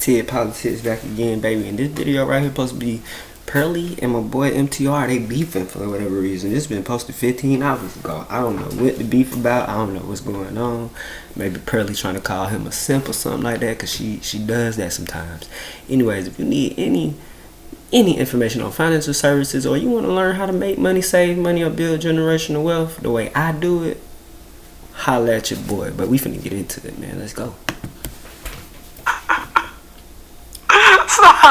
TiggPolitics back again, baby. And this video right here supposed to be Pearly and my boy MTR. They beefing for whatever reason. This been posted 15 hours ago. I don't know what the beef about. I don't know what's going on. Maybe Pearly trying to call him a simp or something like that, because she does that sometimes. Anyways, if you need any information on financial services, or you want to learn how to make money, save money, or build generational wealth the way I do it, holla at your boy. But we finna get into it, man. Let's go.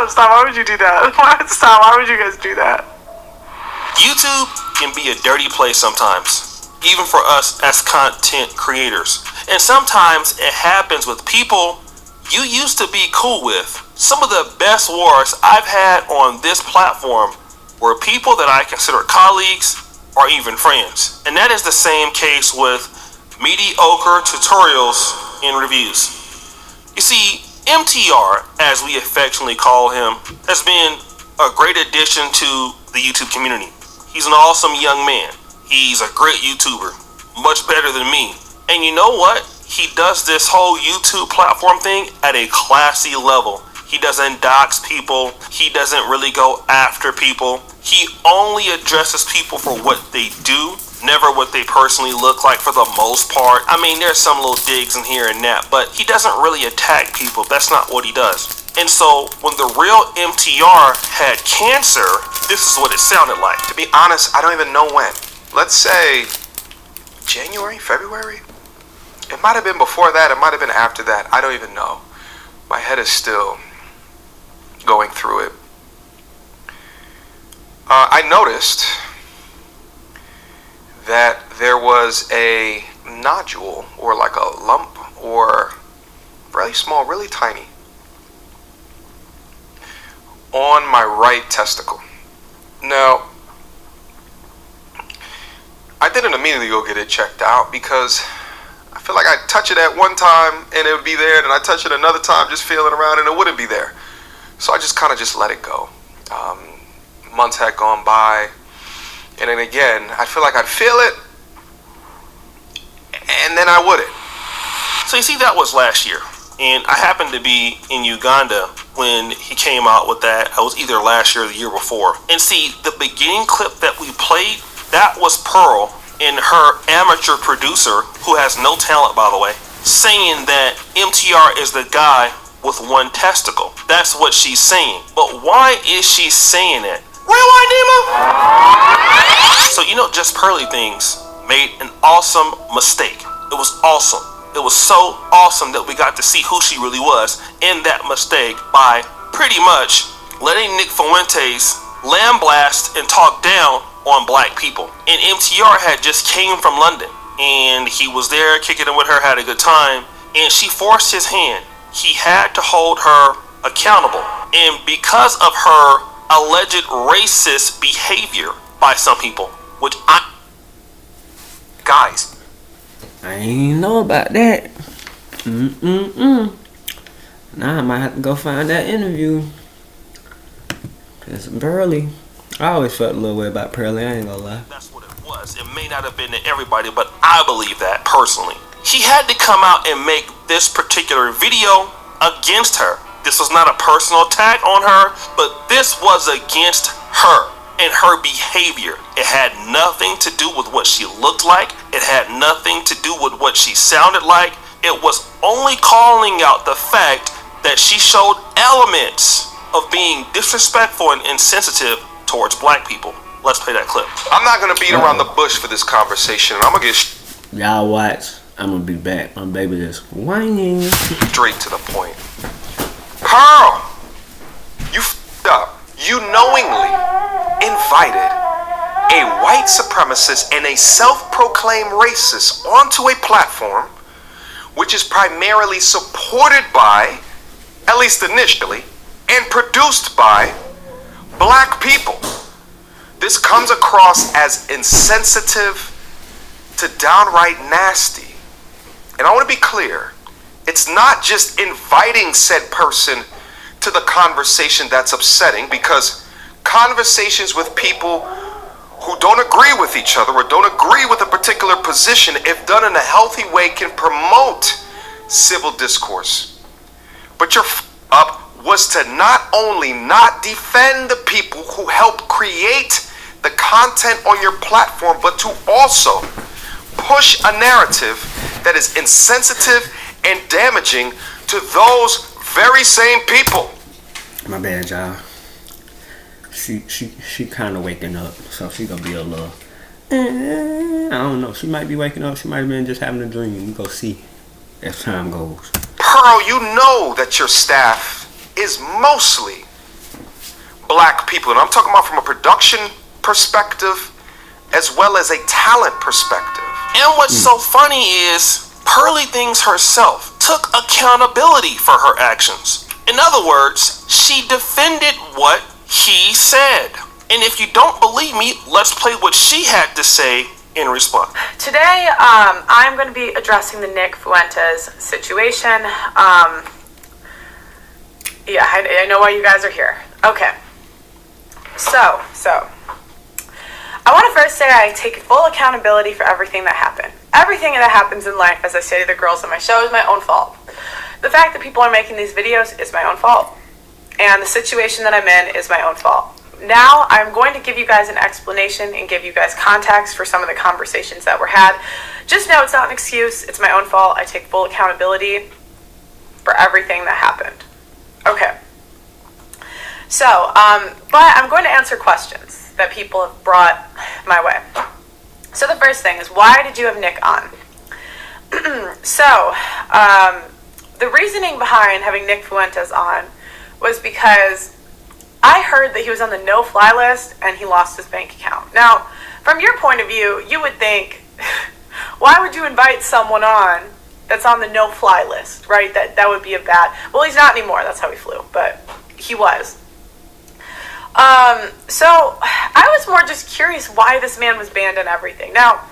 Stop. Why would you do that? Stop. Why would you guys do that? YouTube can be a dirty place sometimes, even for us as content creators. And sometimes it happens with people you used to be cool with. Some of the best wars I've had on this platform were people that I consider colleagues or even friends. And that is the same case with mediocre tutorials and reviews. You see, MTR, as we affectionately call him, has been a great addition to the YouTube community. He's an awesome young man. He's a great YouTuber, much better than me. And you know what? He does this whole YouTube platform thing at a classy level. He doesn't dox people. He doesn't really go after people. He only addresses people for what they do, never what they personally look like for the most part. I mean, there's some little digs in here and that, but he doesn't really attack people. That's not what he does. And so when the real MTR had cancer, this is what it sounded like. To be honest, I don't even know when. Let's say January, February? It might have been before that. It might have been after that. I don't even know. My head is still going through it. I noticed that there was a nodule, or like a lump, or really small, really tiny, on my right testicle. Now, I didn't immediately go get it checked out because I feel like I'd touch it at one time and it would be there, and then I'd touch it another time just feeling around and it wouldn't be there. So I just kind of just let it go. Months had gone by, and then again, I feel like I'd feel it, and then I wouldn't. So you see, that was last year, and I happened to be in Uganda when he came out with that. It was either last year or the year before. And see, the beginning clip that we played, that was Pearl and her amateur producer, who has no talent, by the way, saying that MTR is the guy with one testicle. That's what she's saying. But why is she saying it? Rewind, Nemo! So, just Pearly Things made an awesome mistake. It was awesome. It was so awesome that we got to see who she really was in that mistake by pretty much letting Nick Fuentes lambaste and talk down on black people. And MTR had just came from London, and he was there kicking it with her, had a good time, and she forced his hand. He had to hold her accountable. And because of her alleged racist behavior by some people, which guys, I ain't know about that. Now I might have to go find that interview. Cause Pearly, I always felt a little way about Pearly, I ain't gonna lie. That's what it was. It may not have been to everybody, but I believe that personally. He had to come out and make this particular video against her. This was not a personal attack on her, but this was against her and her behavior. It had nothing to do with what she looked like. It had nothing to do with what she sounded like. It was only calling out the fact that she showed elements of being disrespectful and insensitive towards black people. Let's play that clip. I'm not going to beat around the bush for this conversation. I'm going to get y'all watch. I'm going to be back. My baby is whining. Straight to the point. Pearl, you f***ed up. You knowingly invited a white supremacist and a self-proclaimed racist onto a platform which is primarily supported by, at least initially, and produced by black people. This comes across as insensitive to downright nasty. And I want to be clear, it's not just inviting said person to the conversation that's upsetting, because conversations with people who don't agree with each other or don't agree with a particular position, if done in a healthy way, can promote civil discourse. But you're up was to not only not defend the people who helped create the content on your platform, but to also push a narrative that is insensitive and damaging to those very same people. My bad, y'all. She kind of waking up, so she gonna be a little. I don't know. She might be waking up. She might have been just having a dream. We go see as time goes. Pearl, you know that your staff is mostly black people, and I'm talking about from a production perspective as well as a talent perspective. And what's so funny is Pearly Things herself took accountability for her actions. In other words, she defended what he said. And if you don't believe me, let's play what she had to say in response. Today, I'm going to be addressing the Nick Fuentes situation. Yeah, I know why you guys are here. Okay. So, I want to first say I take full accountability for everything that happened. Everything that happens in life, as I say to the girls on my show, is my own fault. The fact that people are making these videos is my own fault. And the situation that I'm in is my own fault. Now, I'm going to give you guys an explanation and give you guys context for some of the conversations that were had. Just know it's not an excuse. It's my own fault. I take full accountability for everything that happened. Okay. So, but I'm going to answer questions that people have brought my way. So the first thing is, why did you have Nick on? So, the reasoning behind having Nick Fuentes on was because I heard that he was on the no-fly list and he lost his bank account. Now, from your point of view, you would think, why would you invite someone on that's on the no-fly list, right? That would be a bad... Well, he's not anymore. That's how he flew, but he was. So I was more just curious why this man was banned and everything. Now,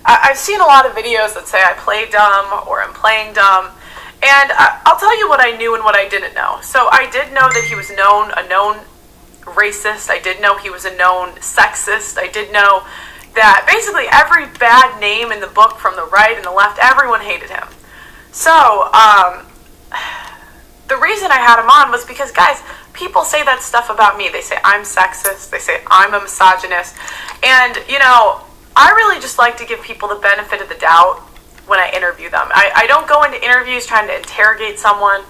I've seen a lot of videos that say I play dumb or I'm playing dumb. And I'll tell you what I knew and what I didn't know. So I did know that he was a known racist. I did know he was a known sexist. I did know that basically every bad name in the book from the right and the left, everyone hated him. So, the reason I had him on was because, guys, people say that stuff about me. They say I'm sexist. They say I'm a misogynist. And, you know, I really just like to give people the benefit of the doubt when I interview them. I don't go into interviews trying to interrogate someone.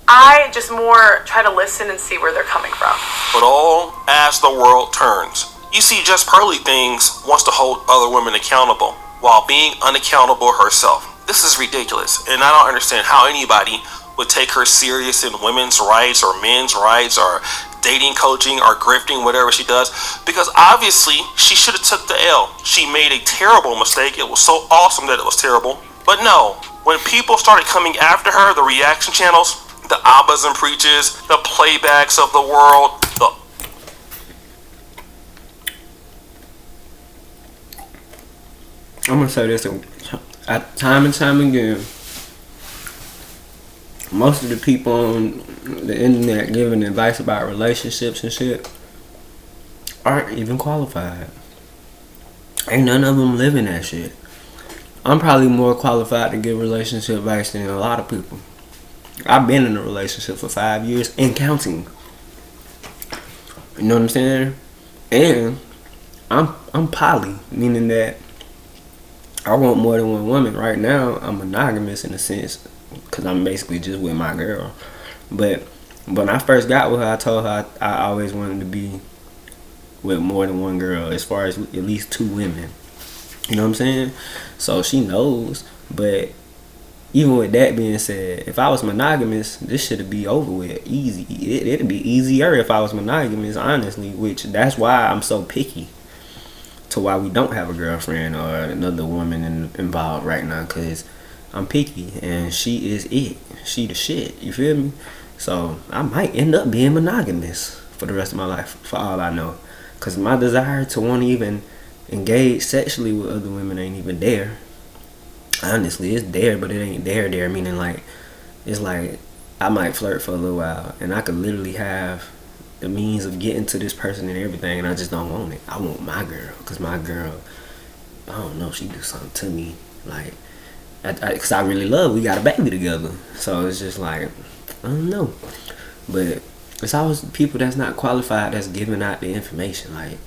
I just more try to listen and see where they're coming from. But all as the world turns. You see, just Pearly Things wants to hold other women accountable while being unaccountable herself. This is ridiculous, and I don't understand how anybody would take her serious in women's rights or men's rights or dating coaching or grifting, whatever she does, because obviously she should have took the L. She made a terrible mistake. It was so awesome that it was terrible. But no, when people started coming after her, the reaction channels, the Abbas and Preaches, the playbacks of the world, I'm gonna say this time and time again. Most of the people on the internet giving advice about relationships and shit aren't even qualified. Ain't none of them living that shit. I'm probably more qualified to give relationship advice than a lot of people. I've been in a relationship for 5 years and counting. You know what I'm saying? And I'm poly, meaning that I want more than one woman. Right now, I'm monogamous in a sense, because I'm basically just with my girl. But when I first got with her, I told her I always wanted to be with more than one girl, as far as at least 2 women. You know what I'm saying? So she knows. But even with that being said, if I was monogamous, this should be over with easy. It'd be easier if I was monogamous, honestly, which that's why I'm so picky to why we don't have a girlfriend or another woman involved right now, because I'm picky and she is it. She the shit. You feel me? So I might end up being monogamous for the rest of my life, for all I know, because my desire to want to even engage sexually with other women ain't even there. Honestly, it's there, but it ain't there, meaning like, it's like I might flirt for a little while and I could literally have the means of getting to this person and everything, and I just don't want it. I want my girl, because my girl, I don't know, she do something to me, like, because I really love, we got a baby together, so it's just like, I don't know. But it's always people that's not qualified that's giving out the information. Like,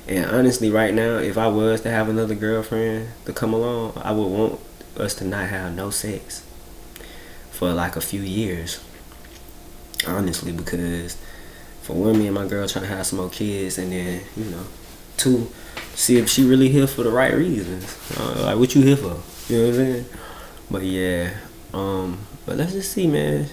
and honestly, right now, if I was to have another girlfriend to come along, I would want us to not have no sex for like a few years. Honestly, because for one, me and my girl trying to have some more kids, and then, you know, two, see if she really here for the right reasons. Like, what you here for? You know what I'm saying? But yeah, but let's just see, man.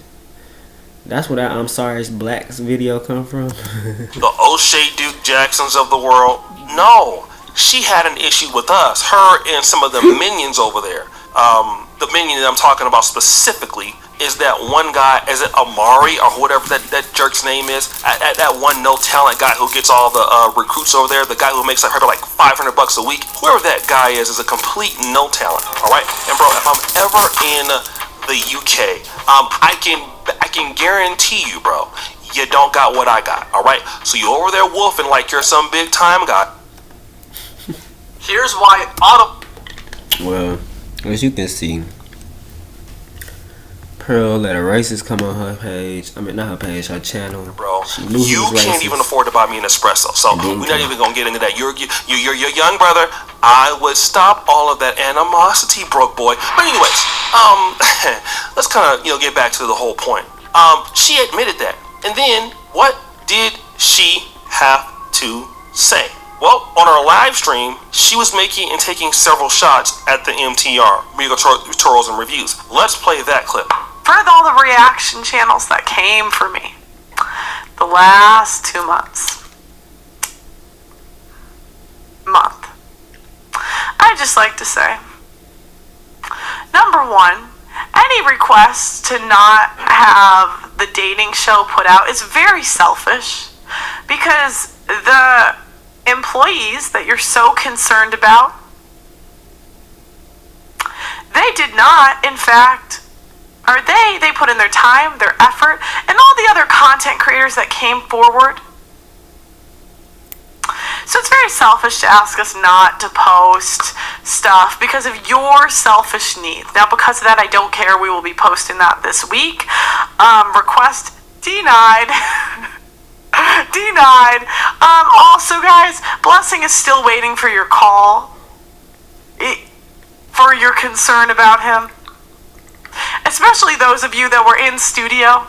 That's where that I'm Sorry It's Black's video come from. The O'Shea Duke Jacksons of the world. No, she had an issue with us, her and some of the minions over there. The minion that I'm talking about specifically is that one guy, is it Amari or whatever that jerk's name is? That one no talent guy who gets all the recruits over there, the guy who makes her like $500 a week. Whoever that guy is a complete no talent. All right, and bro, if I'm ever in the UK, I can guarantee you, bro, you don't got what I got. All right, so you over there wolfing like you're some big time guy. Here's why Well, as you can see, Pearl let a racist come on her page. I mean, not her page, her channel. Bro, she knew you can't even afford to buy me an espresso, so we're not even gonna get into that. You're young brother. I would stop all of that animosity, broke boy. But anyways, let's kind of get back to the whole point. She admitted that, and then what did she have to say? Well, on her live stream, she was making and taking several shots at the MTR, Regal Tutorials and Reviews. Let's play that clip. For all the reaction channels that came for me the last 2 months, I'd just like to say, number one, any request to not have the dating show put out is very selfish, because the employees that you're so concerned about, they did not, in fact, or they put in their time, their effort, and all the other content creators that came forward. So it's very selfish to ask us not to post stuff because of your selfish needs. Now, because of that, I don't care. We will be posting that this week. Request denied. Denied. Also, guys, Blessing is still waiting for your call. For your concern about him. Especially those of you that were in studio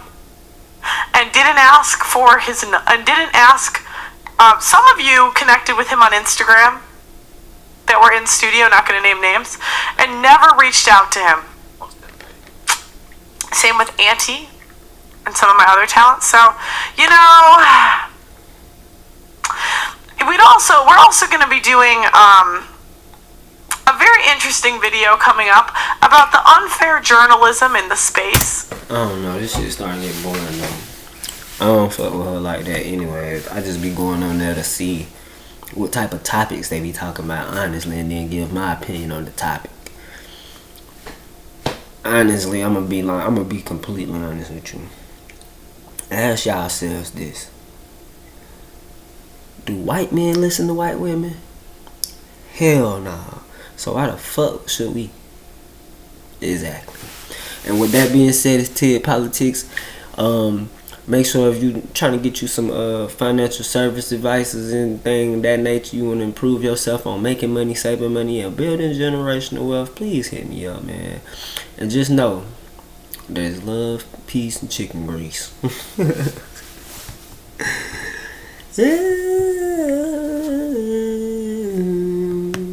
and didn't ask for his, some of you connected with him on Instagram that were in studio, not going to name names, and never reached out to him. Same with Auntie and some of my other talents. So, we're also going to be doing a very interesting video coming up about the unfair journalism in the space. I don't know, this shit starting to get boring though. I don't fuck with her like that anyway. I just be going on there to see what type of topics they be talking about, honestly, and then give my opinion on the topic. Honestly, I'm gonna be completely honest with you. Ask yourselves this: do white men listen to white women? Hell no. So why the fuck should we? Exactly. And with that being said, it's TiggPolitics. Make sure if you trying to get you some financial service advices and things of that nature, you want to improve yourself on making money, saving money, and building generational wealth, please hit me up, man. And just know, there's love, peace, and chicken grease. Yeah.